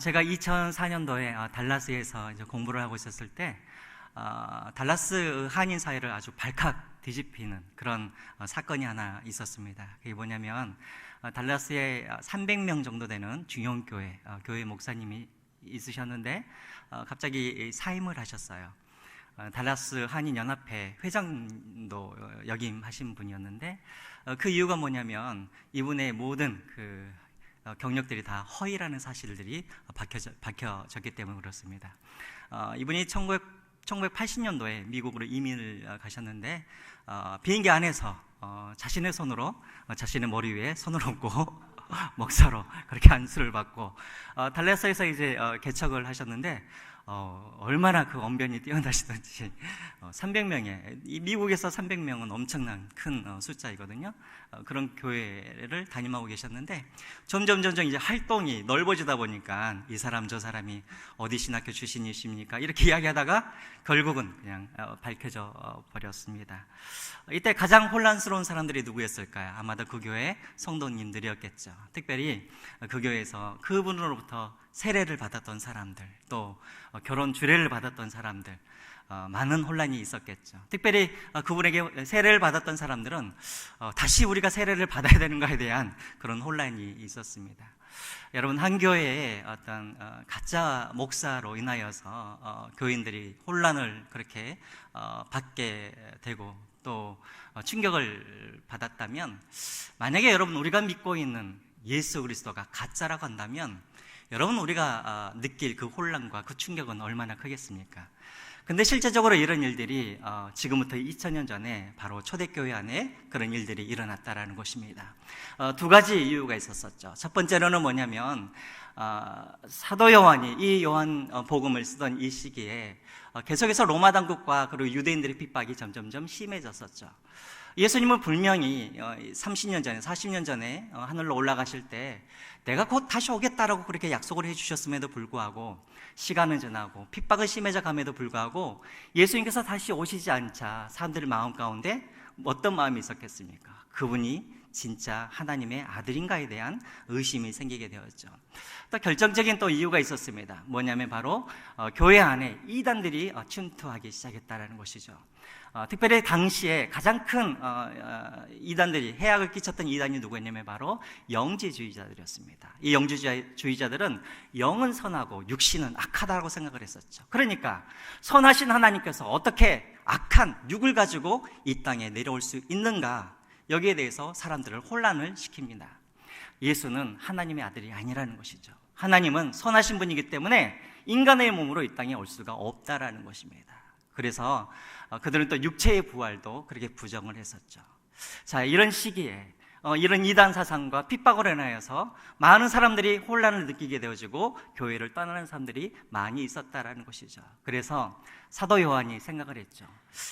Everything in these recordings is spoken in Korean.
제가 2004년도에 달라스에서 이제 공부를 하고 있었을 때 달라스 한인 사회를 아주 발칵 뒤집히는 그런 사건이 하나 있었습니다. 그게 뭐냐면 달라스에 300명 정도 되는 중형교회 교회 목사님이 있으셨는데 갑자기 사임을 하셨어요. 달라스 한인연합회 회장도 역임하신 분이었는데 그 이유가 뭐냐면 이분의 모든 그 경력들이 다 허위라는 사실들이 밝혀졌기 때문에 그렇습니다. 이분이 1980년도에 미국으로 이민을 가셨는데 비행기 안에서 자신의 손으로 자신의 머리 위에 손을 얹고 목사로 그렇게 안수를 받고 달라스에서 이제 개척을 하셨는데 얼마나 그 언변이 뛰어나시던지 300명의 미국에서 300명은 엄청난 큰 숫자이거든요. 그런 교회를 담임하고 계셨는데 점점 이제 활동이 넓어지다 보니까 이 사람 저 사람이 어디 신학교 출신이십니까? 이렇게 이야기하다가 결국은 그냥 밝혀져 버렸습니다. 이때 가장 혼란스러운 사람들이 누구였을까요? 아마도 그 교회 성도님들이었겠죠. 특별히 그 교회에서 그분으로부터 세례를 받았던 사람들, 또 결혼 주례를 받았던 사람들, 많은 혼란이 있었겠죠. 특별히 그분에게 세례를 받았던 사람들은 다시 우리가 세례를 받아야 되는가에 대한 그런 혼란이 있었습니다. 여러분, 한 교회에 어떤 가짜 목사로 인하여서 교인들이 혼란을 그렇게 받게 되고 또 충격을 받았다면, 만약에 여러분 우리가 믿고 있는 예수 그리스도가 가짜라고 한다면 여러분 우리가 느낄 그 혼란과 그 충격은 얼마나 크겠습니까? 근데 실제적으로 이런 일들이 지금부터 2000년 전에 바로 초대교회 안에 그런 일들이 일어났다라는 것입니다. 두 가지 이유가 있었었죠. 첫 번째로는 뭐냐면 사도 요한이 이 요한 복음을 쓰던 이 시기에 계속해서 로마 당국과 그리고 유대인들의 핍박이 점점점 심해졌었죠. 예수님은 분명히 30년 전에 40년 전에 하늘로 올라가실 때 내가 곧 다시 오겠다라고 그렇게 약속을 해주셨음에도 불구하고 시간은 지나고 핍박은 심해져 감에도 불구하고 예수님께서 다시 오시지 않자 사람들의 마음 가운데 어떤 마음이 있었겠습니까? 그분이 진짜 하나님의 아들인가에 대한 의심이 생기게 되었죠. 또 결정적인 또 이유가 있었습니다. 뭐냐면 바로 교회 안에 이단들이 침투하기 시작했다는 것이죠. 특별히 당시에 가장 큰 이단들이 해악을 끼쳤던 이단이 누구였냐면 바로 영지주의자들이었습니다. 이 영지주의자들은 영은 선하고 육신은 악하다고 생각을 했었죠. 그러니까 선하신 하나님께서 어떻게 악한 육을 가지고 이 땅에 내려올 수 있는가, 여기에 대해서 사람들을 혼란을 시킵니다. 예수는 하나님의 아들이 아니라는 것이죠. 하나님은 선하신 분이기 때문에 인간의 몸으로 이 땅에 올 수가 없다라는 것입니다. 그래서 그들은 또 육체의 부활도 그렇게 부정을 했었죠. 자, 이런 시기에 이런 이단 사상과 핍박을 인하여서 많은 사람들이 혼란을 느끼게 되어지고 교회를 떠나는 사람들이 많이 있었다라는 것이죠. 그래서 사도 요한이 생각을 했죠.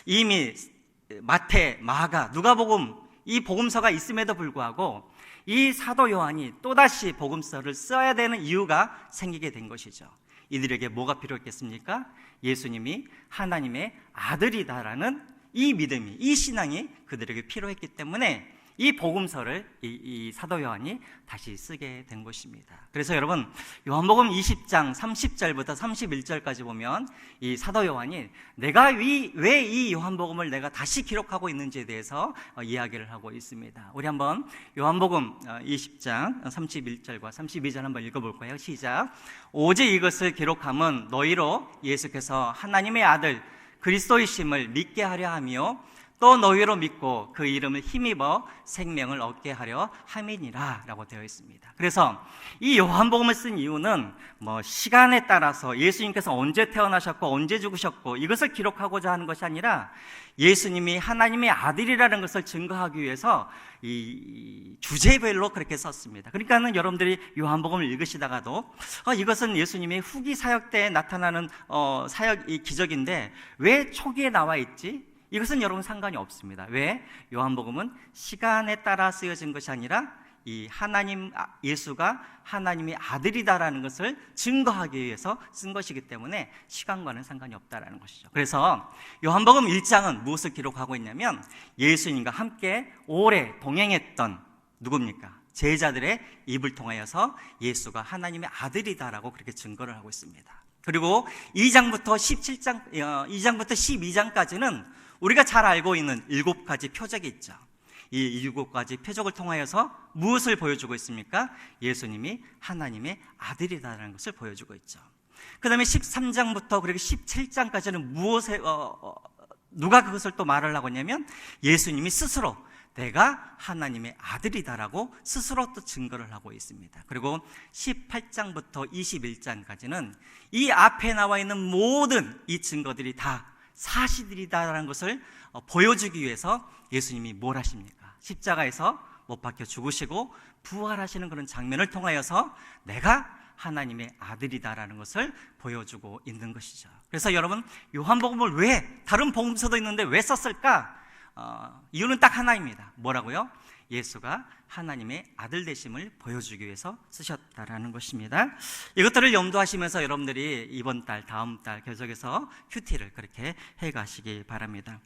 이미 마태, 마가, 누가복음 이 복음서가 있음에도 불구하고 이 사도 요한이 또다시 복음서를 써야 되는 이유가 생기게 된 것이죠. 이들에게 뭐가 필요했겠습니까? 예수님이 하나님의 아들이다라는 이 믿음이, 이 신앙이 그들에게 필요했기 때문에 이 복음서를 이 사도 요한이 다시 쓰게 된 것입니다. 그래서 여러분, 요한복음 20장 30절부터 31절까지 보면 이 사도 요한이 내가 왜 이 요한복음을 내가 다시 기록하고 있는지에 대해서 이야기를 하고 있습니다. 우리 한번 요한복음 20장 31절과 32절 한번 읽어볼까요? 시작. 오직 이것을 기록함은 너희로 예수께서 하나님의 아들 그리스도이심을 믿게 하려 하며 또 너희로 믿고 그 이름을 힘입어 생명을 얻게 하려 함이니라 라고 되어 있습니다. 그래서 이 요한복음을 쓴 이유는 시간에 따라서 예수님께서 언제 태어나셨고 언제 죽으셨고 이것을 기록하고자 하는 것이 아니라 예수님이 하나님의 아들이라는 것을 증거하기 위해서 이 주제별로 그렇게 썼습니다. 그러니까는 여러분들이 요한복음을 읽으시다가도 이것은 예수님의 후기 사역 때 나타나는 사역 이 기적인데 왜 초기에 나와 있지? 이것은 여러분 상관이 없습니다. 왜? 요한복음은 시간에 따라 쓰여진 것이 아니라 이 예수가 하나님의 아들이다라는 것을 증거하기 위해서 쓴 것이기 때문에 시간과는 상관이 없다라는 것이죠. 그래서 요한복음 1장은 무엇을 기록하고 있냐면 예수님과 함께 오래 동행했던 누굽니까? 제자들의 입을 통하여서 예수가 하나님의 아들이다라고 그렇게 증거를 하고 있습니다. 그리고 2장부터 12장까지는 우리가 잘 알고 있는 7가지 표적이 있죠. 이 7가지 표적을 통하여서 무엇을 보여주고 있습니까? 예수님이 하나님의 아들이다라는 것을 보여주고 있죠. 그 다음에 13장부터 그리고 17장까지는 누가 그것을 또 말을 하고 있냐면 예수님이 스스로 내가 하나님의 아들이다라고 스스로 또 증거를 하고 있습니다. 그리고 18장부터 21장까지는 이 앞에 나와 있는 모든 이 증거들이 다 사실이다라는 것을 보여주기 위해서 예수님이 뭘 하십니까? 십자가에서 못 박혀 죽으시고 부활하시는 그런 장면을 통하여서 내가 하나님의 아들이다라는 것을 보여주고 있는 것이죠. 그래서 여러분, 요한복음을 왜 다른 복음서도 있는데 왜 썼을까? 이유는 딱 하나입니다. 뭐라고요? 예수가 하나님의 아들 되심을 보여주기 위해서 쓰셨다라는 것입니다. 이것들을 염두하시면서 여러분들이 이번 달, 다음 달 계속해서 큐티를 그렇게 해가시기 바랍니다.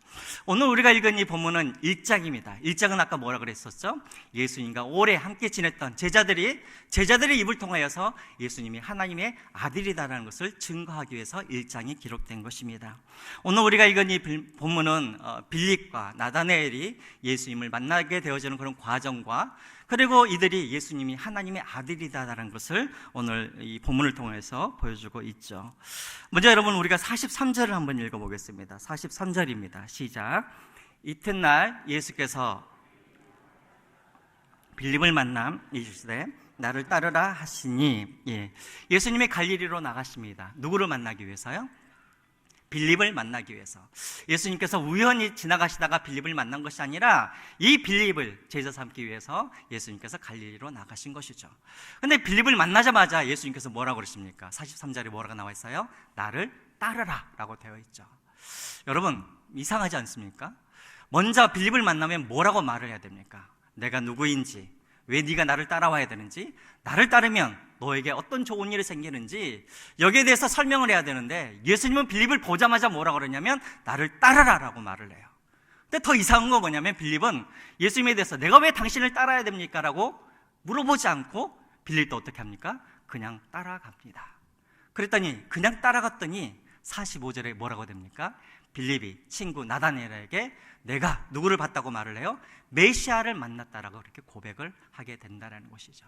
오늘 우리가 읽은 이 본문은 1장입니다. 1장은 아까 뭐라 그랬었죠? 예수님과 오래 함께 지냈던 제자들의 입을 통하여서 예수님이 하나님의 아들이다라는 것을 증거하기 위해서 1장이 기록된 것입니다. 오늘 우리가 읽은 이 본문은 빌립과 나다나엘이 예수님을 만나게 되어지는 그런 과정과 그리고 이들이 예수님이 하나님의 아들이다라는 것을 오늘 이 본문을 통해서 보여주고 있죠. 먼저 여러분, 우리가 43절을 한번 읽어보겠습니다. 43절입니다. 시작. 이튿날 예수께서 빌립을 만나 이르시되 나를 따르라 하시니, 예수님이 갈릴리로 나가십니다. 누구를 만나기 위해서요? 빌립을 만나기 위해서. 예수님께서 우연히 지나가시다가 빌립을 만난 것이 아니라 이 빌립을 제자 삼기 위해서 예수님께서 갈릴리로 나가신 것이죠. 근데 빌립을 만나자마자 예수님께서 뭐라고 그러십니까? 43절에 뭐라고 나와 있어요? 나를 따르라 라고 되어 있죠. 여러분, 이상하지 않습니까? 먼저 빌립을 만나면 뭐라고 말을 해야 됩니까? 내가 누구인지, 왜 네가 나를 따라와야 되는지, 나를 따르면 너에게 어떤 좋은 일이 생기는지 여기에 대해서 설명을 해야 되는데, 예수님은 빌립을 보자마자 뭐라고 그러냐면 나를 따르라 라고 말을 해요. 근데 더 이상한 건 뭐냐면 빌립은 예수님에 대해서 내가 왜 당신을 따라야 됩니까? 라고 물어보지 않고 빌립도 어떻게 합니까? 그냥 따라갑니다. 그랬더니 그냥 따라갔더니 45절에 뭐라고 됩니까? 빌립이 친구 나다나엘에게 내가 누구를 봤다고 말을 해요? 메시아를 만났다라고 그렇게 고백을 하게 된다는 것이죠.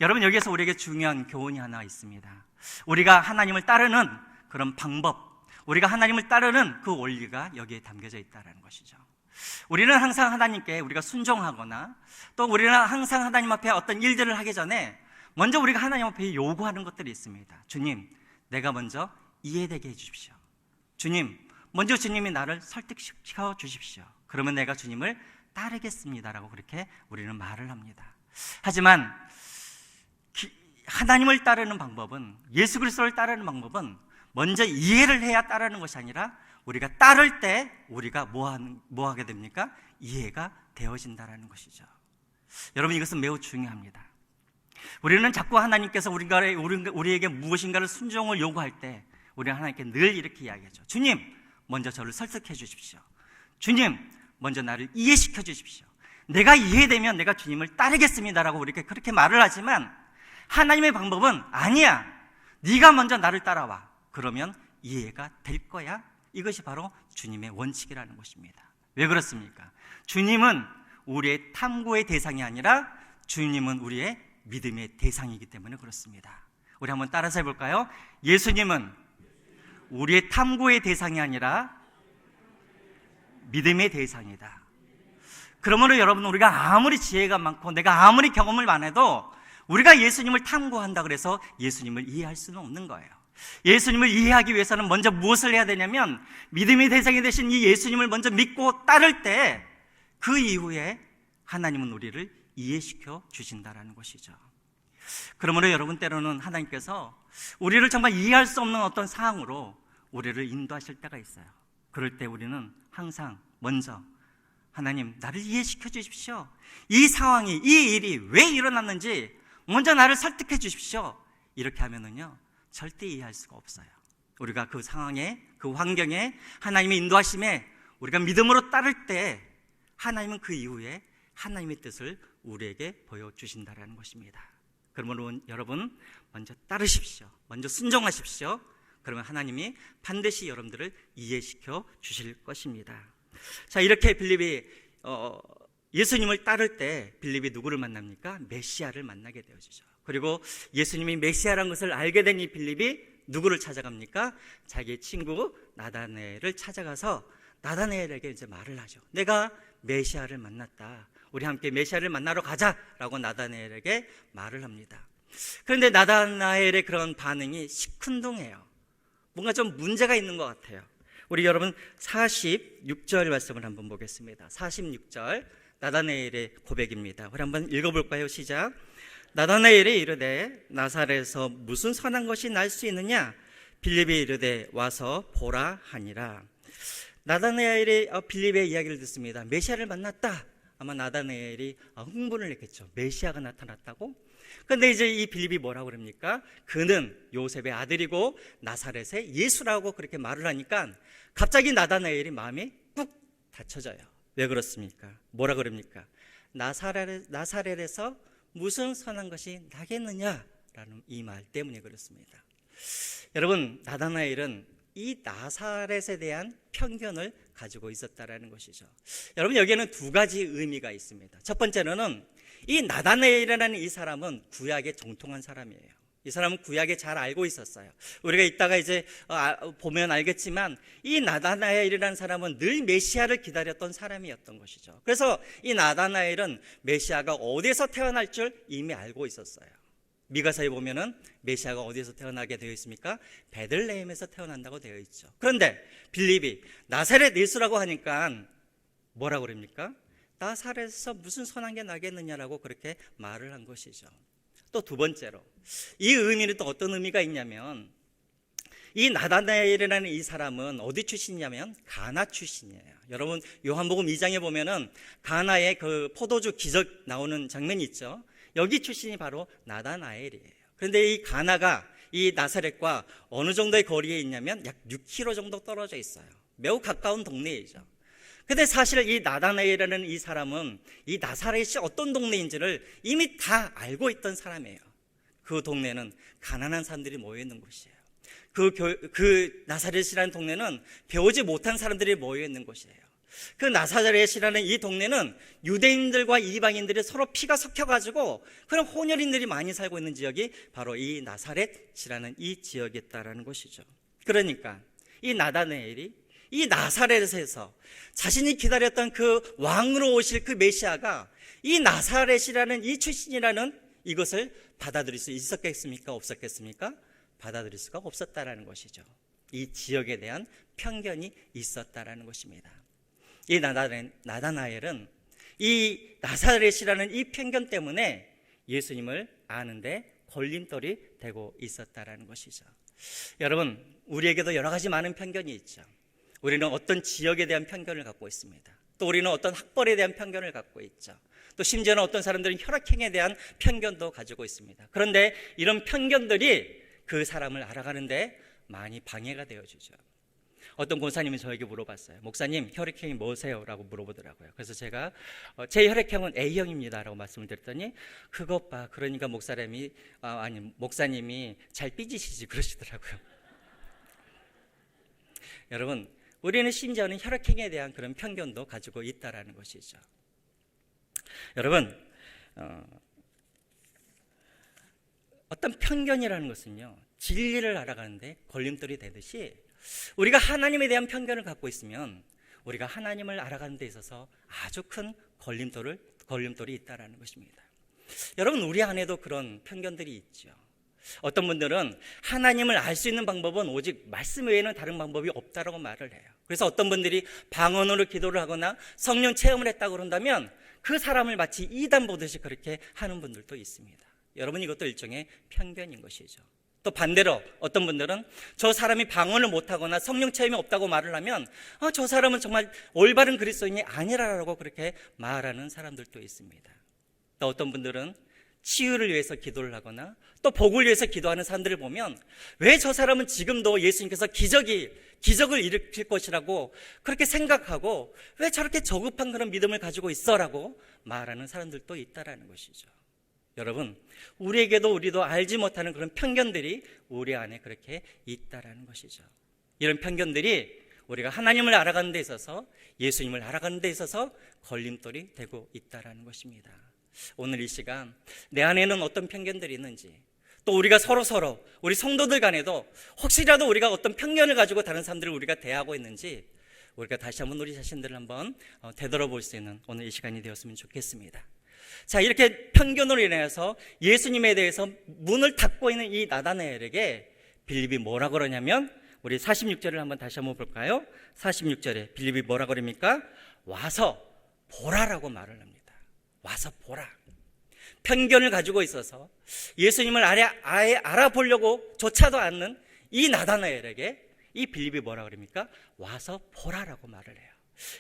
여러분, 여기에서 우리에게 중요한 교훈이 하나 있습니다. 우리가 하나님을 따르는 그런 방법, 우리가 하나님을 따르는 그 원리가 여기에 담겨져 있다는 것이죠. 우리는 항상 하나님께 우리가 순종하거나 또 우리는 항상 하나님 앞에 어떤 일들을 하기 전에 먼저 우리가 하나님 앞에 요구하는 것들이 있습니다. 주님, 내가 먼저 이해되게 해주십시오. 주님, 먼저 주님이 나를 설득시켜 주십시오. 그러면 내가 주님을 따르겠습니다라고 그렇게 우리는 말을 합니다. 하지만 하나님을 따르는 방법은, 예수 그리스도를 따르는 방법은 먼저 이해를 해야 따르는 것이 아니라 우리가 따를 때 우리가 뭐 하게 됩니까? 이해가 되어진다라는 것이죠. 여러분, 이것은 매우 중요합니다. 우리는 자꾸 하나님께서 우리에게 무엇인가를 순종을 요구할 때 우리는 하나님께 늘 이렇게 이야기하죠. 주님, 먼저 저를 설득해 주십시오. 주님, 먼저 나를 이해시켜 주십시오. 내가 이해되면 내가 주님을 따르겠습니다라고 우리가 그렇게 말을 하지만, 하나님의 방법은 아니야, 네가 먼저 나를 따라와. 그러면 이해가 될 거야. 이것이 바로 주님의 원칙이라는 것입니다. 왜 그렇습니까? 주님은 우리의 탐구의 대상이 아니라 주님은 우리의 믿음의 대상이기 때문에 그렇습니다. 우리 한번 따라서 해볼까요? 예수님은 우리의 탐구의 대상이 아니라 믿음의 대상이다. 그러므로 여러분, 우리가 아무리 지혜가 많고 내가 아무리 경험을 많아도 우리가 예수님을 탐구한다 그래서 예수님을 이해할 수는 없는 거예요. 예수님을 이해하기 위해서는 먼저 무엇을 해야 되냐면 믿음의 대상이 되신 이 예수님을 먼저 믿고 따를 때 그 이후에 하나님은 우리를 이해시켜 주신다라는 것이죠. 그러므로 여러분, 때로는 하나님께서 우리를 정말 이해할 수 없는 어떤 상황으로 우리를 인도하실 때가 있어요. 그럴 때 우리는 항상 먼저 하나님, 나를 이해시켜 주십시오. 이 상황이, 이 일이 왜 일어났는지 먼저 나를 설득해 주십시오. 이렇게 하면은요, 절대 이해할 수가 없어요. 우리가 그 상황에, 그 환경에 하나님의 인도하심에 우리가 믿음으로 따를 때 하나님은 그 이후에 하나님의 뜻을 우리에게 보여주신다라는 것입니다. 그러므로 여러분 먼저 따르십시오. 먼저 순종하십시오. 그러면 하나님이 반드시 여러분들을 이해시켜 주실 것입니다. 자, 이렇게 빌립이 예수님을 따를 때 빌립이 누구를 만납니까? 메시아를 만나게 되어지죠. 그리고 예수님이 메시아라는 것을 알게 된 이 빌립이 누구를 찾아갑니까? 자기의 친구 나다나엘을 찾아가서 나다나엘에게 이제 말을 하죠. 내가 메시아를 만났다. 우리 함께 메시아를 만나러 가자라고 나다나엘에게 말을 합니다. 그런데 나다나엘의 그런 반응이 시큰둥해요. 뭔가 좀 문제가 있는 것 같아요. 우리 여러분 46절 말씀을 한번 보겠습니다. 46절 나다나엘의 고백입니다. 우리 한번 읽어볼까요? 시작. 나다나엘이 이르되 나사렛에서 무슨 선한 것이 날 수 있느냐? 빌립이 이르되 와서 보라 하니라. 나다나엘이 빌립의 이야기를 듣습니다. 메시아를 만났다. 아마 나다나엘이 흥분을 했겠죠. 메시아가 나타났다고? 그런데 이제 이 빌립이 뭐라고 그럽니까? 그는 요셉의 아들이고 나사렛의 예수라고 그렇게 말을 하니까 갑자기 나다나엘이 마음이 꾹 닫혀져요. 왜 그렇습니까? 뭐라 그럽니까? 나사렛에서 무슨 선한 것이 나겠느냐라는 이 말 때문에 그렇습니다. 여러분, 나다나엘은 이 나사렛에 대한 편견을 가지고 있었다라는 것이죠. 여러분, 여기에는 두 가지 의미가 있습니다. 첫 번째로는 이 나다나엘이라는 이 사람은 구약에 정통한 사람이에요. 이 사람은 구약에 잘 알고 있었어요. 우리가 이따가 이제 보면 알겠지만 이 나다나엘이라는 사람은 늘 메시아를 기다렸던 사람이었던 것이죠. 그래서 이 나다나엘은 메시아가 어디서 태어날 줄 이미 알고 있었어요. 미가서에 보면은 메시아가 어디서 태어나게 되어 있습니까? 베들레헴에서 태어난다고 되어 있죠. 그런데 빌립이 나사렛 예수라고 하니까 뭐라고 그럽니까? 나사렛에서 무슨 선한 게 나겠느냐라고 그렇게 말을 한 것이죠. 또 두 번째로 이 의미는 또 어떤 의미가 있냐면 이 나다나엘이라는 이 사람은 어디 출신이냐면 가나 출신이에요. 여러분 요한복음 2장에 보면은 가나의 그 포도주 기적 나오는 장면이 있죠. 여기 출신이 바로 나다나엘이에요. 그런데 이 가나가 이 나사렛과 어느 정도의 거리에 있냐면 약 6km 정도 떨어져 있어요. 매우 가까운 동네이죠. 근데 사실 이 나다나엘이라는 이 사람은 이 나사렛이 어떤 동네인지를 이미 다 알고 있던 사람이에요. 그 동네는 가난한 사람들이 모여있는 곳이에요. 그 나사렛이라는 동네는 배우지 못한 사람들이 모여있는 곳이에요. 그 나사렛이라는 이 동네는 유대인들과 이방인들이 서로 피가 섞여가지고 그런 혼혈인들이 많이 살고 있는 지역이 바로 이 나사렛이라는 이 지역이었다라는 것이죠. 그러니까 이 나다나엘이 이 나사렛에서 자신이 기다렸던 그 왕으로 오실 그 메시아가 이 나사렛이라는 이 출신이라는 이것을 받아들일 수 있었겠습니까? 없었겠습니까? 받아들일 수가 없었다라는 것이죠. 이 지역에 대한 편견이 있었다라는 것입니다. 이 나다나엘은 이 나사렛이라는 이 편견 때문에 예수님을 아는데 걸림돌이 되고 있었다라는 것이죠. 여러분, 우리에게도 여러 가지 많은 편견이 있죠. 우리는 어떤 지역에 대한 편견을 갖고 있습니다. 또 우리는 어떤 학벌에 대한 편견을 갖고 있죠. 또 심지어는 어떤 사람들은 혈액형에 대한 편견도 가지고 있습니다. 그런데 이런 편견들이 그 사람을 알아가는데 많이 방해가 되어주죠. 어떤 권사님이 저에게 물어봤어요. 목사님, 혈액형이 뭐세요? 라고 물어보더라고요. 그래서 제가 제 혈액형은 A형입니다 라고 말씀을 드렸더니 그것 봐, 그러니까 목사님이 잘 삐지시지 그러시더라고요. 여러분, 우리는 심지어는 혈액형에 대한 그런 편견도 가지고 있다라는 것이죠. 여러분, 어떤 편견이라는 것은요, 진리를 알아가는데 걸림돌이 되듯이 우리가 하나님에 대한 편견을 갖고 있으면 우리가 하나님을 알아가는 데 있어서 아주 큰 걸림돌이 있다라는 것입니다. 여러분, 우리 안에도 그런 편견들이 있죠. 어떤 분들은 하나님을 알 수 있는 방법은 오직 말씀 외에는 다른 방법이 없다라고 말을 해요. 그래서 어떤 분들이 방언으로 기도를 하거나 성령 체험을 했다고 그런다면 그 사람을 마치 이단 보듯이 그렇게 하는 분들도 있습니다. 여러분, 이것도 일종의 편견인 것이죠. 또 반대로 어떤 분들은 저 사람이 방언을 못하거나 성령 체험이 없다고 말을 하면 저 사람은 정말 올바른 그리스도인이 아니라고 그렇게 말하는 사람들도 있습니다. 또 어떤 분들은 치유를 위해서 기도를 하거나 또 복을 위해서 기도하는 사람들을 보면 왜 저 사람은 지금도 예수님께서 기적을 일으킬 것이라고 그렇게 생각하고 왜 저렇게 저급한 그런 믿음을 가지고 있어라고 말하는 사람들도 있다라는 것이죠. 여러분, 우리도 알지 못하는 그런 편견들이 우리 안에 그렇게 있다라는 것이죠. 이런 편견들이 우리가 하나님을 알아가는 데 있어서, 예수님을 알아가는 데 있어서 걸림돌이 되고 있다라는 것입니다. 오늘 이 시간 내 안에는 어떤 편견들이 있는지, 또 우리가 서로 우리 성도들 간에도 혹시라도 우리가 어떤 편견을 가지고 다른 사람들을 우리가 대하고 있는지 우리가 다시 한번 우리 자신들을 한번 되돌아볼 수 있는 오늘 이 시간이 되었으면 좋겠습니다. 자, 이렇게 편견으로 인해서 예수님에 대해서 문을 닫고 있는 이 나다나엘에게 빌립이 뭐라 그러냐면, 우리 46절을 한번 다시 한번 볼까요? 46절에 빌립이 뭐라 그럽니까? 와서 보라라고 말을 합니다. 와서 보라. 편견을 가지고 있어서 예수님을 아예 알아보려고 조차도 않는 이 나다나엘에게 이 빌립이 뭐라 그럽니까? 와서 보라라고 말을 해요.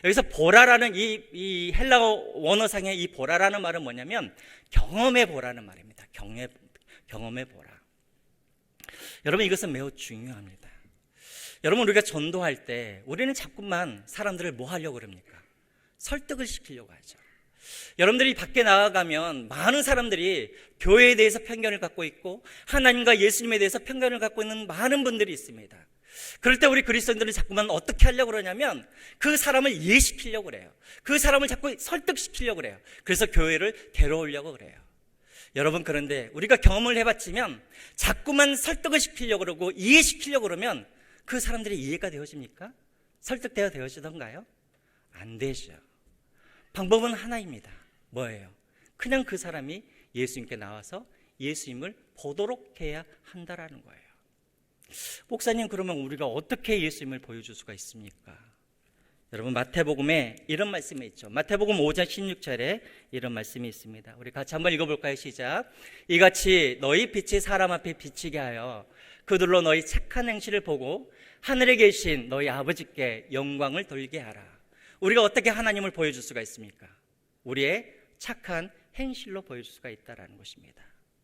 여기서 보라라는 이 헬라어 원어상의 이 보라라는 말은 뭐냐면 경험해 보라는 말입니다. 경험해 보라. 여러분, 이것은 매우 중요합니다. 여러분, 우리가 전도할 때 우리는 자꾸만 사람들을 뭐 하려고 그럽니까? 설득을 시키려고 하죠. 여러분들이 밖에 나아가면 많은 사람들이 교회에 대해서 편견을 갖고 있고 하나님과 예수님에 대해서 편견을 갖고 있는 많은 분들이 있습니다. 그럴 때 우리 그리스도인들은 자꾸만 어떻게 하려고 그러냐면 그 사람을 이해시키려고 그래요. 그 사람을 자꾸 설득시키려고 그래요. 그래서 교회를 데려오려고 그래요. 여러분, 그런데 우리가 경험을 해봤지만 자꾸만 설득을 시키려고 그러고 이해시키려고 그러면 그 사람들이 이해가 되어집니까? 설득되어 되어지던가요? 안 되죠. 방법은 하나입니다. 뭐예요? 그냥 그 사람이 예수님께 나와서 예수님을 보도록 해야 한다라는 거예요. 목사님, 그러면 우리가 어떻게 예수님을 보여줄 수가 있습니까? 여러분, 마태복음에 이런 말씀이 있죠. 마태복음 5장 16절에 이런 말씀이 있습니다. 우리 같이 한번 읽어볼까요? 시작. 이같이 너희 빛이 사람 앞에 비치게 하여 그들로 너희 착한 행실을 보고 하늘에 계신 너희 아버지께 영광을 돌게 하라. 우리가 어떻게 하나님을 보여줄 수가 있습니까? 우리의 착한 행실로 보여줄 수가 있다는 것입니다.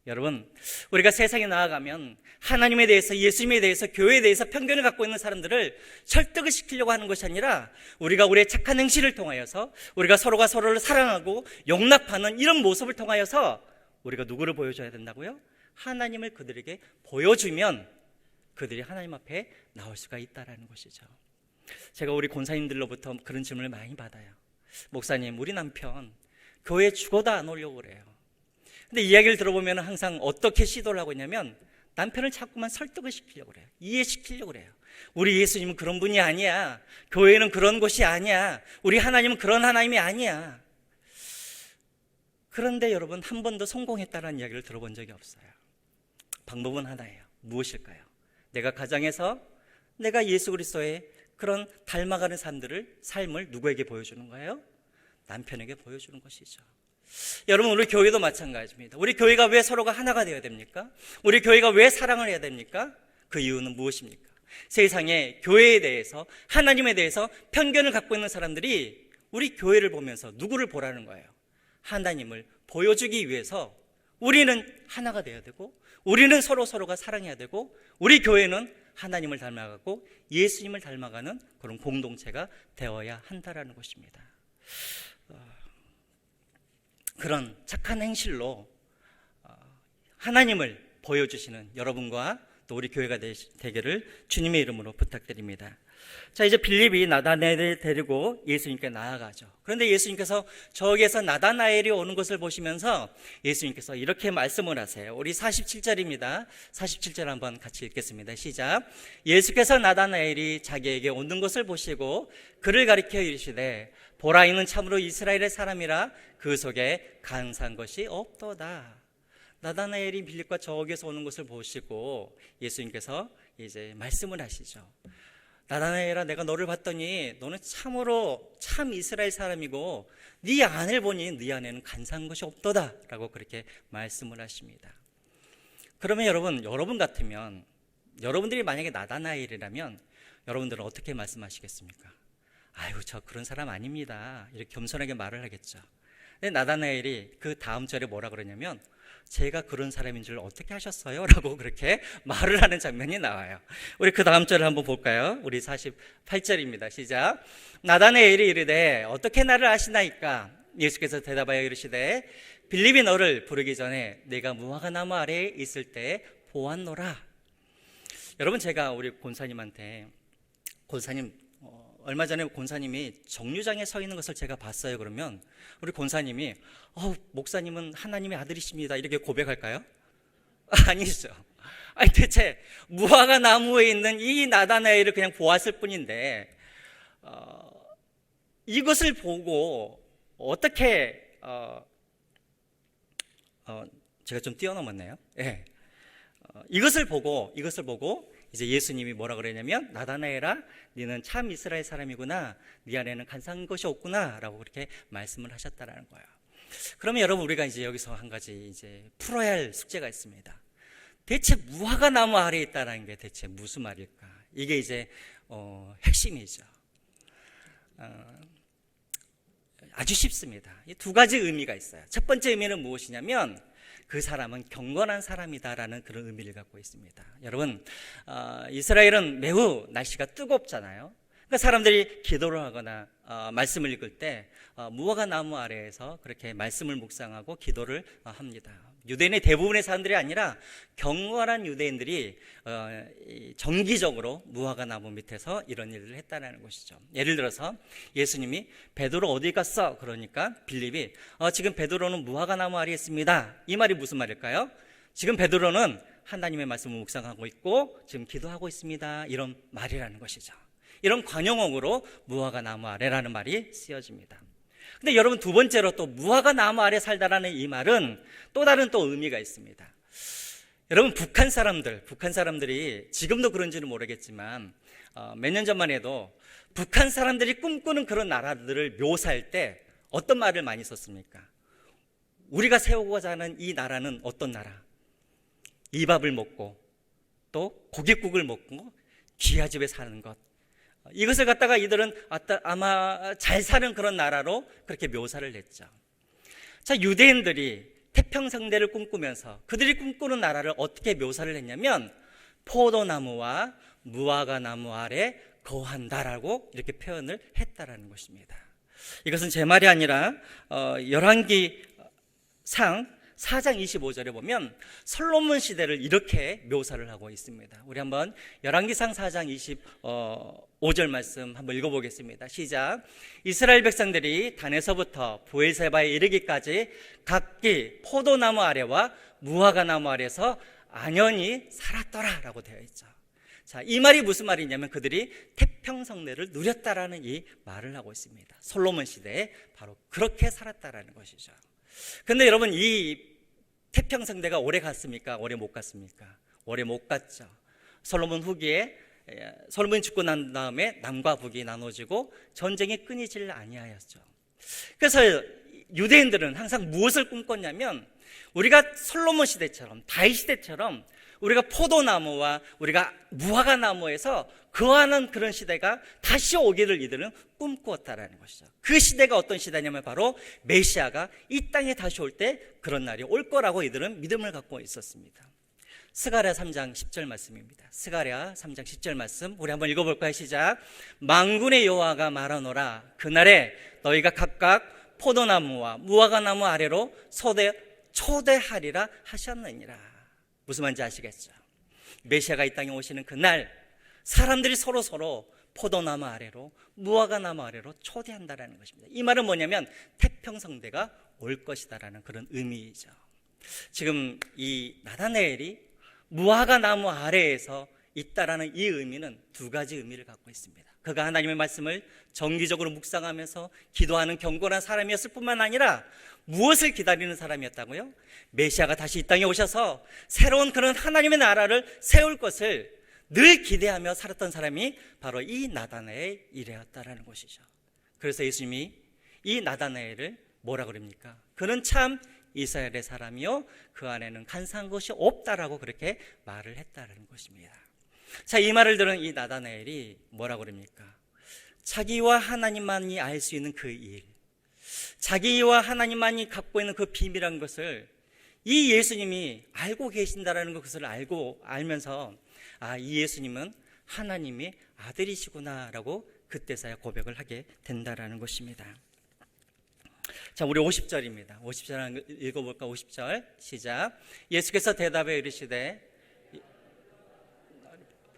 여러분, 우리가 세상에 나아가면 하나님에 대해서, 예수님에 대해서, 교회에 대해서 편견을 갖고 있는 사람들을 설득을 시키려고 하는 것이 아니라 우리가 우리의 착한 행실을 통하여서 우리가 서로가 서로를 사랑하고 용납하는 이런 모습을 통하여서 우리가 누구를 보여줘야 된다고요? 하나님을 그들에게 보여주면 그들이 하나님 앞에 나올 수가 있다는 것이죠. 제가 우리 권사님들로부터 그런 질문을 많이 받아요. 목사님, 우리 남편 교회에 죽어도 안 오려고 그래요. 근데 이야기를 들어보면 항상 어떻게 시도를 하고 있냐면 남편을 자꾸만 설득을 시키려고 그래요. 이해시키려고 그래요. 우리 예수님은 그런 분이 아니야. 교회는 그런 곳이 아니야. 우리 하나님은 그런 하나님이 아니야. 그런데 여러분, 한 번도 성공했다는 이야기를 들어본 적이 없어요. 방법은 하나예요. 무엇일까요? 내가 가정에서 내가 예수 그리스도의 그런 닮아가는 삶을 누구에게 보여주는 거예요? 남편에게 보여주는 것이죠. 여러분, 우리 교회도 마찬가지입니다. 우리 교회가 왜 서로가 하나가 되어야 됩니까? 우리 교회가 왜 사랑을 해야 됩니까? 그 이유는 무엇입니까? 세상에 교회에 대해서, 하나님에 대해서 편견을 갖고 있는 사람들이 우리 교회를 보면서 누구를 보라는 거예요? 하나님을 보여주기 위해서 우리는 하나가 되어야 되고, 우리는 서로가 사랑해야 되고, 우리 교회는 하나님을 닮아가고 예수님을 닮아가는 그런 공동체가 되어야 한다라는 것입니다. 그런 착한 행실로 하나님을 보여주시는 여러분과 또 우리 교회가 되기를 주님의 이름으로 부탁드립니다. 자, 이제 빌립이 나다나엘을 데리고 예수님께 나아가죠. 그런데 예수님께서 저기에서 나다나엘이 오는 것을 보시면서 예수님께서 이렇게 말씀을 하세요. 우리 47절입니다. 47절 한번 같이 읽겠습니다. 시작. 예수께서 나다나엘이 자기에게 오는 것을 보시고 그를 가리켜 이르시되 보라, 이는 참으로 이스라엘의 사람이라 그 속에 간사한 것이 없도다. 나다나엘이 빌립과 저기에서 오는 것을 보시고 예수님께서 이제 말씀을 하시죠. 나다나엘아, 내가 너를 봤더니 너는 참으로 참 이스라엘 사람이고 네 안을 보니 네 안에는 간사한 것이 없도다 라고 그렇게 말씀을 하십니다. 그러면 여러분 같으면, 여러분들이 만약에 나다나엘이라면 여러분들은 어떻게 말씀하시겠습니까? 아이고, 저 그런 사람 아닙니다, 이렇게 겸손하게 말을 하겠죠. 근데 나다나엘이 그 다음 절에 뭐라 그러냐면 제가 그런 사람인 줄 어떻게 하셨어요? 라고 그렇게 말을 하는 장면이 나와요. 우리 그 다음 절을 한번 볼까요? 우리 48절입니다. 시작. 나다나엘이 이르되 어떻게 나를 아시나이까? 예수께서 대답하여 이르시되 빌립이 너를 부르기 전에 내가 무화과 나무 아래에 있을 때 보았노라. 여러분, 제가 우리 권사님한테 권사님 얼마 전에 권사님이 정류장에 서 있는 것을 제가 봤어요. 그러면 우리 권사님이 목사님은 하나님의 아들이십니다 이렇게 고백할까요? 아니죠. 아니, 대체 무화과 나무에 있는 이 나다나엘을 그냥 보았을 뿐인데 이것을 보고 어떻게 제가 좀 뛰어넘었네요. 예. 이것을 보고 이제 예수님이 뭐라 그러냐면 나다나엘아, 너는 참 이스라엘 사람이구나, 네 안에는 간사한 것이 없구나 라고 그렇게 말씀을 하셨다라는 거예요. 그러면 여러분, 우리가 이제 여기서 한 가지 이제 풀어야 할 숙제가 있습니다. 대체 무화과 나무 아래에 있다는 게 대체 무슨 말일까? 이게 이제 핵심이죠. 아주 쉽습니다. 이 두 가지 의미가 있어요. 첫 번째 의미는 무엇이냐면 그 사람은 경건한 사람이다라는 그런 의미를 갖고 있습니다. 여러분, 이스라엘은 매우 날씨가 뜨겁잖아요. 그러니까 사람들이 기도를 하거나 말씀을 읽을 때 무화과 나무 아래에서 그렇게 말씀을 묵상하고 기도를 합니다. 유대인의 대부분의 사람들이 아니라 경건한 유대인들이 정기적으로 무화과 나무 밑에서 이런 일을 했다는 것이죠. 예를 들어서 예수님이 베드로 어디 갔어? 그러니까 빌립이 지금 베드로는 무화과 나무 아래에 있습니다. 이 말이 무슨 말일까요? 지금 베드로는 하나님의 말씀을 묵상하고 있고 지금 기도하고 있습니다, 이런 말이라는 것이죠. 이런 관용어로 무화과 나무 아래라는 말이 쓰여집니다. 근데 여러분, 두 번째로 또 무화과 나무 아래 살다라는 이 말은 또 다른 또 의미가 있습니다. 여러분, 북한 사람들이 지금도 그런지는 모르겠지만 몇 년 전만 해도 북한 사람들이 꿈꾸는 그런 나라들을 묘사할 때 어떤 말을 많이 썼습니까? 우리가 세우고자 하는 이 나라는 어떤 나라? 이 밥을 먹고 또 고깃국을 먹고 귀하집에 사는 것, 이것을 갖다가 이들은 아마 잘 사는 그런 나라로 그렇게 묘사를 했죠. 자, 유대인들이 태평성대를 꿈꾸면서 그들이 꿈꾸는 나라를 어떻게 묘사를 했냐면 포도나무와 무화과 나무 아래 거한다라고 이렇게 표현을 했다라는 것입니다. 이것은 제 말이 아니라 열왕기상 4장 25절에 보면 솔로몬 시대를 이렇게 묘사를 하고 있습니다. 우리 한번 열왕기상 4장 25절 말씀 한번 읽어보겠습니다. 시작. 이스라엘 백성들이 단에서부터 브엘세바에 이르기까지 각기 포도나무 아래와 무화과 나무 아래서 안연히 살았더라 라고 되어 있죠. 자, 이 말이 무슨 말이냐면 그들이 태평성대를 누렸다라는 이 말을 하고 있습니다. 솔로몬 시대에 바로 그렇게 살았다라는 것이죠. 근데 여러분, 이 태평성대가 오래 갔습니까? 오래 못 갔습니까? 오래 못 갔죠. 솔로몬 후기에 솔로몬이 죽고 난 다음에 남과 북이 나눠지고 전쟁이 끊이질 아니하였죠. 그래서 유대인들은 항상 무엇을 꿈꿨냐면 우리가 솔로몬 시대처럼 다윗 시대처럼 우리가 포도나무와 우리가 무화과 나무에서 거하는 그런 시대가 다시 오기를 이들은 꿈꾸었다라는 것이죠. 그 시대가 어떤 시대냐면 바로 메시아가 이 땅에 다시 올 때 그런 날이 올 거라고 이들은 믿음을 갖고 있었습니다. 스가랴 3장 10절 말씀입니다. 스가랴 3장 10절 말씀 우리 한번 읽어볼까요? 시작. 만군의 여호와가 말하노라. 그날에 너희가 각각 포도나무와 무화과 나무 아래로 초대하리라 하셨느니라. 무슨 말인지 아시겠죠? 메시아가 이 땅에 오시는 그날 사람들이 서로 포도나무 아래로 무화과 나무 아래로 초대한다라는 것입니다. 이 말은 뭐냐면 태평성대가 올 것이다라는 그런 의미이죠. 지금 이 나다나엘이 무화과 나무 아래에서 있다라는 이 의미는 두 가지 의미를 갖고 있습니다. 그가 하나님의 말씀을 정기적으로 묵상하면서 기도하는 경건한 사람이었을 뿐만 아니라 무엇을 기다리는 사람이었다고요? 메시아가 다시 이 땅에 오셔서 새로운 그런 하나님의 나라를 세울 것을 늘 기대하며 살았던 사람이 바로 이 나다나엘이었다라는 것이죠. 그래서 예수님이 이 나다나엘을 뭐라 그럽니까? 그는 참 이스라엘의 사람이요 그 안에는 간사한 것이 없다라고 그렇게 말을 했다는 것입니다. 자, 이 말을 들은 이 나다나엘이 뭐라 그럽니까? 자기와 하나님만이 알 수 있는 그 일, 자기와 하나님만이 갖고 있는 그 비밀한 것을 이 예수님이 알고 계신다라는 것을 알면서 이 예수님은 하나님의 아들이시구나라고 그때서야 고백을 하게 된다라는 것입니다. 자, 우리 50절입니다. 50절 읽어볼까? 50절 시작. 예수께서 대답해 이르시되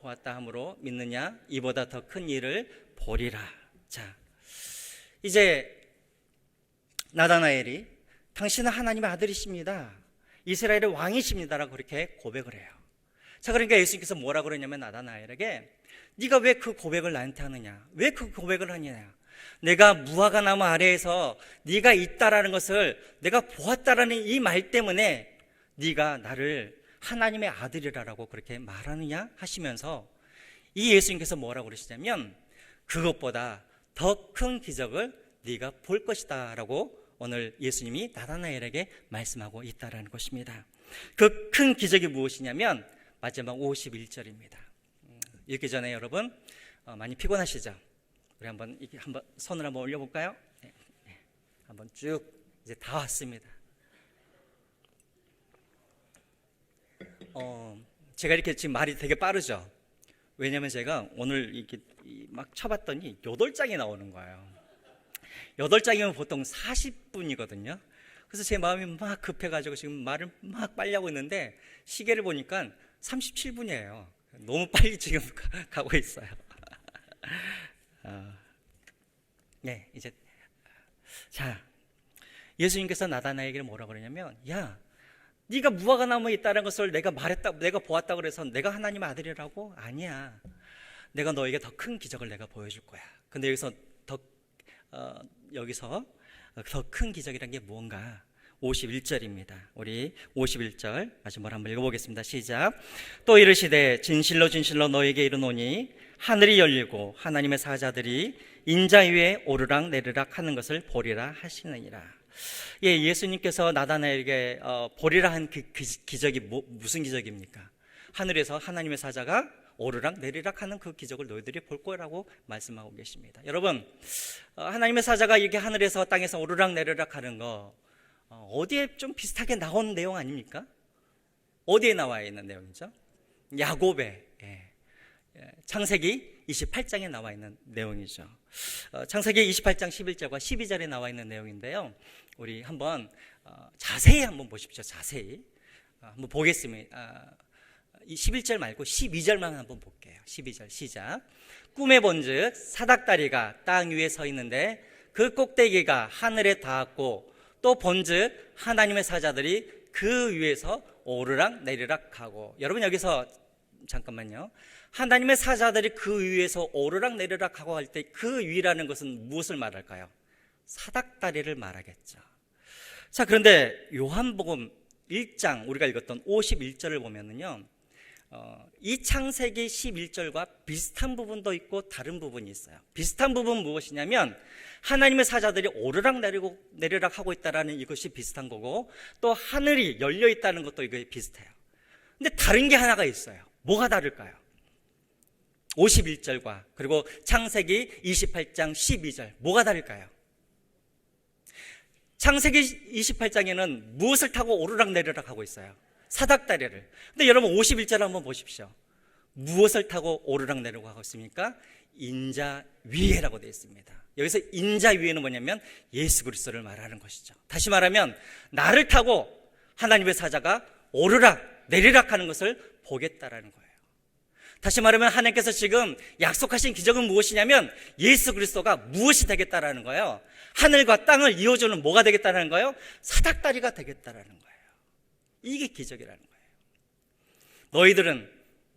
보았다 함으로 믿느냐? 이보다 더 큰 일을 보리라. 자, 이제 나다나엘이 당신은 하나님의 아들이십니다, 이스라엘의 왕이십니다라고 그렇게 고백을 해요. 자, 그러니까 예수님께서 뭐라고 그러냐면 나다나엘에게 네가 왜 그 고백을 나한테 하느냐? 왜 그 고백을 하느냐? 내가 무화과 나무 아래에서 네가 있다라는 것을 내가 보았다라는 이 말 때문에 네가 나를 하나님의 아들이라고 그렇게 말하느냐 하시면서 이 예수님께서 뭐라고 그러시냐면 그것보다 더 큰 기적을 네가 볼 것이다 라고 오늘 예수님이 나다나엘에게 말씀하고 있다라는 것입니다. 그 큰 기적이 무엇이냐면 마지막 51절입니다. 읽기 전에 여러분 많이 피곤하시죠? 우리 한번 손을 한번 올려볼까요? 네. 한번 쭉 이제 다 왔습니다. 제가 이렇게 지금 말이 되게 빠르죠? 왜냐면 제가 오늘 이렇게 막 쳐봤더니 8장이 나오는 거예요. 8장이면 보통 40분이거든요. 그래서 제 마음이 막 급해가지고 지금 말을 막 빨리 하고 있는데 시계를 보니까 37분이에요. 너무 빨리 지금 가고 있어요. 네, 이제 자, 예수님께서 나다나엘에게 뭐라 그러냐면 야, 네가 무화과 나무에 있다는 것을 내가 말했다, 내가 보았다 그래서 내가 하나님의 아들이라고? 아니야. 내가 너에게 더 큰 기적을 내가 보여줄 거야. 근데 여기서 더 큰 기적이란 게 뭔가? 51절입니다. 우리 51절 마지막으로 한번 읽어보겠습니다. 시작. 또 이르시되 진실로 진실로 너에게 이르노니 하늘이 열리고 하나님의 사자들이 인자 위에 오르락 내리락 하는 것을 보리라 하시느니라. 예, 예수님께서 나다나엘에게 보리라 한 그 기적이 무슨 기적입니까? 하늘에서 하나님의 사자가 오르락 내리락 하는 그 기적을 너희들이 볼 거라고 말씀하고 계십니다. 여러분, 하나님의 사자가 이렇게 하늘에서 땅에서 오르락 내리락 하는 거 어디에 좀 비슷하게 나온 내용 아닙니까? 어디에 나와 있는 내용이죠? 야곱의 창세기 28장에 나와 있는 내용이죠. 창세기 28장 11절과 12절에 나와 있는 내용인데요. 우리 한번 자세히 한번 보십시오. 자세히 한번 보겠습니다. 11절 말고 12절만 한번 볼게요. 12절 시작. 꿈에 본즉 사닥다리가 땅 위에 서 있는데 그 꼭대기가 하늘에 닿았고 또 본즉 하나님의 사자들이 그 위에서 오르락 내리락 하고. 여러분 여기서 잠깐만요. 하나님의 사자들이 그 위에서 오르락 내리락 하고 할 때 그 위라는 것은 무엇을 말할까요? 사닥다리를 말하겠죠. 자, 그런데 요한복음 1장 우리가 읽었던 51절을 보면은요, 이 창세기 11절과 비슷한 부분도 있고 다른 부분이 있어요. 비슷한 부분은 무엇이냐면 하나님의 사자들이 오르락 내리락 하고 있다라는 이것이 비슷한 거고 또 하늘이 열려 있다는 것도 이게 비슷해요. 근데 다른 게 하나가 있어요. 뭐가 다를까요? 51절과 그리고 창세기 28장 12절 뭐가 다를까요? 창세기 28장에는 무엇을 타고 오르락 내리락 하고 있어요? 사닥다리를. 근데 여러분 51절 한번 보십시오. 무엇을 타고 오르락 내리락 하고 있습니까? 인자 위에라고 되어 있습니다. 여기서 인자 위에는 뭐냐면 예수 그리스도를 말하는 것이죠. 다시 말하면 나를 타고 하나님의 사자가 오르락 내리락 하는 것을 보겠다라는 거예요. 다시 말하면 하나님께서 지금 약속하신 기적은 무엇이냐면 예수 그리스도가 무엇이 되겠다라는 거예요. 하늘과 땅을 이어주는 뭐가 되겠다는 거예요? 사닥다리가 되겠다라는 거예요. 이게 기적이라는 거예요. 너희들은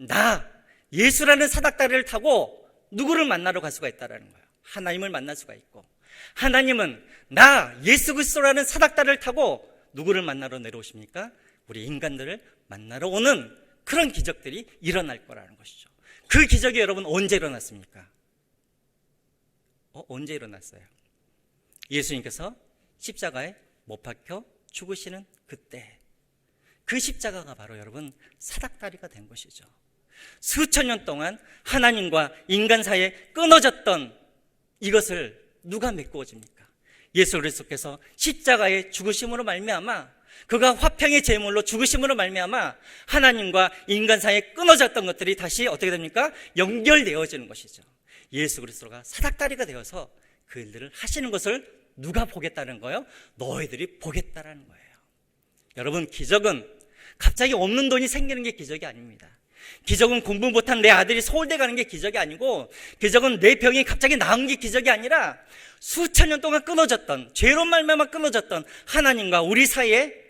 나 예수라는 사닥다리를 타고 누구를 만나러 갈 수가 있다라는 거예요. 하나님을 만날 수가 있고, 하나님은 나 예수 그리스도라는 사닥다리를 타고 누구를 만나러 내려오십니까? 우리 인간들을 만나러 오는 그런 기적들이 일어날 거라는 것이죠. 그 기적이 여러분 언제 일어났습니까? 언제 일어났어요? 예수님께서 십자가에 못 박혀 죽으시는 그때, 그 십자가가 바로 여러분 사닥다리가 된 것이죠. 수천 년 동안 하나님과 인간 사이에 끊어졌던 이것을 누가 메꾸어집니까? 예수 그리스도께서 십자가의 죽으심으로 말미암아, 그가 화평의 제물로 죽으심으로 말미암아 하나님과 인간 사이에 끊어졌던 것들이 다시 어떻게 됩니까? 연결되어지는 것이죠. 예수 그리스도가 사닥다리가 되어서 그 일들을 하시는 것을 누가 보겠다는 거예요? 너희들이 보겠다라는 거예요. 여러분, 기적은 갑자기 없는 돈이 생기는 게 기적이 아닙니다. 기적은 공부 못한 내 아들이 서울대 가는 게 기적이 아니고, 기적은 내 병이 갑자기 나은 게 기적이 아니라 수천 년 동안 끊어졌던, 죄로 말미암아 끊어졌던 하나님과 우리 사이에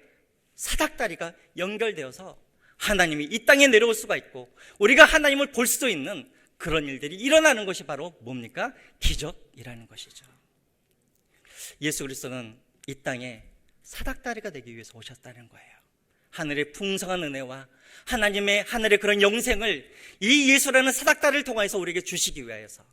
사닥다리가 연결되어서 하나님이 이 땅에 내려올 수가 있고 우리가 하나님을 볼 수 있는 그런 일들이 일어나는 것이 바로 뭡니까? 기적이라는 것이죠. 예수 그리스도는 이 땅에 사닥다리가 되기 위해서 오셨다는 거예요. 하늘의 풍성한 은혜와 하나님의 하늘의 그런 영생을 이 예수라는 사닥다리를 통해서 우리에게 주시기 위하여서,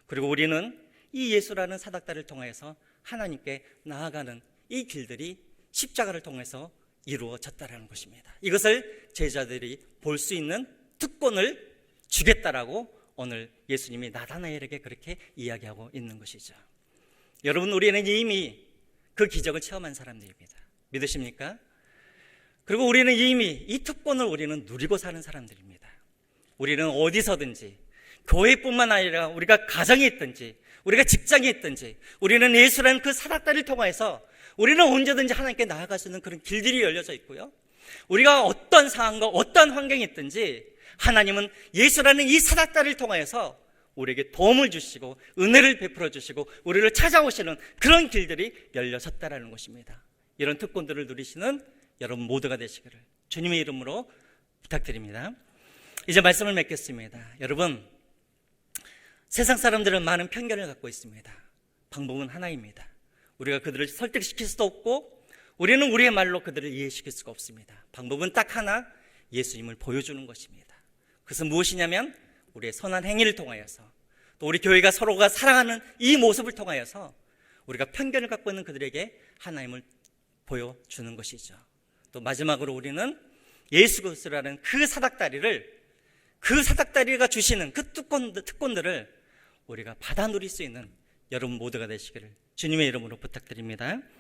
그리고 우리는 이 예수라는 사닥다리를 통해서 하나님께 나아가는 이 길들이 십자가를 통해서 이루어졌다는 것입니다. 이것을 제자들이 볼 수 있는 특권을 주겠다라고 오늘 예수님이 나다나엘에게 그렇게 이야기하고 있는 것이죠. 여러분, 우리는 이미 그 기적을 체험한 사람들입니다. 믿으십니까? 그리고 우리는 이미 이 특권을 우리는 누리고 사는 사람들입니다. 우리는 어디서든지, 교회뿐만 아니라 우리가 가정에 있든지 우리가 직장에 있든지, 우리는 예수라는 그 사닥다리를 통해서 우리는 언제든지 하나님께 나아갈 수 있는 그런 길들이 열려져 있고요, 우리가 어떤 상황과 어떤 환경이 있든지 하나님은 예수라는 이 사닥다리를 통해서 우리에게 도움을 주시고 은혜를 베풀어 주시고 우리를 찾아오시는 그런 길들이 열려졌다라는 것입니다. 이런 특권들을 누리시는 여러분 모두가 되시기를 주님의 이름으로 부탁드립니다. 이제 말씀을 맺겠습니다. 여러분, 세상 사람들은 많은 편견을 갖고 있습니다. 방법은 하나입니다. 우리가 그들을 설득시킬 수도 없고 우리는 우리의 말로 그들을 이해시킬 수가 없습니다. 방법은 딱 하나, 예수님을 보여주는 것입니다. 그것은 무엇이냐면 우리의 선한 행위를 통하여서, 또 우리 교회가 서로가 사랑하는 이 모습을 통하여서 우리가 편견을 갖고 있는 그들에게 하나님을 보여주는 것이죠. 또 마지막으로 우리는 예수 그리스도라는 그 사닥다리가 주시는 그 특권들을 우리가 받아 누릴 수 있는 여러분 모두가 되시기를 주님의 이름으로 부탁드립니다.